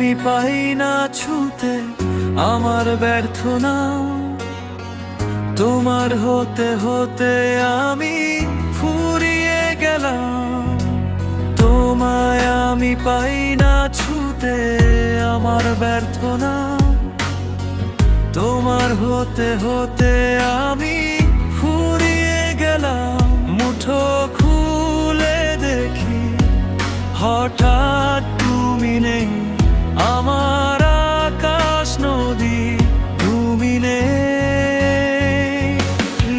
আমি পাই না ছুতে আমার ব্যর্থ না, তোমার হতে হতে আমি ফুরিয়ে গেলাম। তোমায় আমি পাই না ছুতে আমার ব্যর্থ না, তোমার হতে হতে আমি ফুরিয়ে গেলাম। মুঠো খুলে দেখি হঠাৎ তুমি নেই, আমার আকাশ নদী তুমি নেই।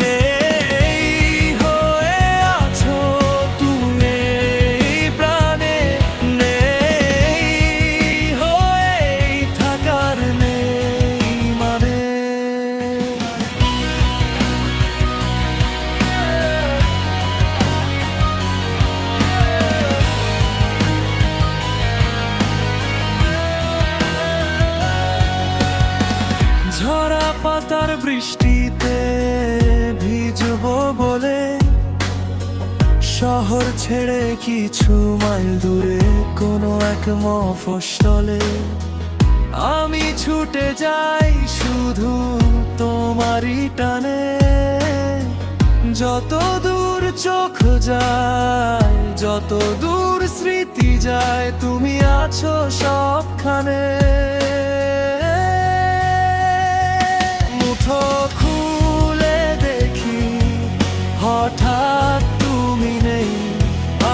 নেই হয়ে আছো তুমি প্রাণে, নেই হয়ে থাকার নেই মানে। ঝরা পাতার বৃষ্টিতে ভিজবো বলে শহর ছেড়ে কিছু মাইল দূরে কোনো এক মফস্বলে আমি ছুটে যাই শুধু তোমারই টানে। যত দূর চোখ যায়, যত দূর স্মৃতি যায়, তুমি আছো সবখানে। মুঠো খুলে দেখি হঠাৎ তুমি নেই,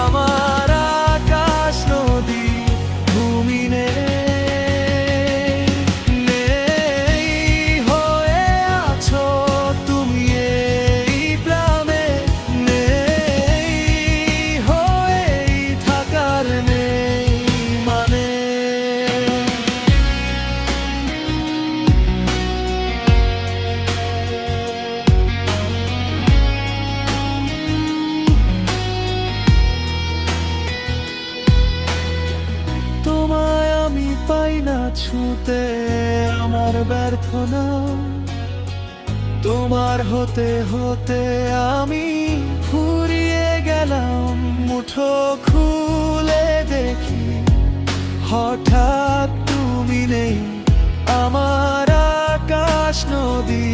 আমার আকাশ নদী তুমি নেই। নেই হয়ে আছো তুমি এই প্রাণে, নেই হয়ে থাকার নেই মানে। তোমায় আমি পাই না ছুতে আমার ব্যর্থ না, তোমার হতে হতে আমি ফুরিয়ে গেলাম। মুঠো খুলে দেখি হঠাৎ তুমি নেই, আমার আকাশ নদী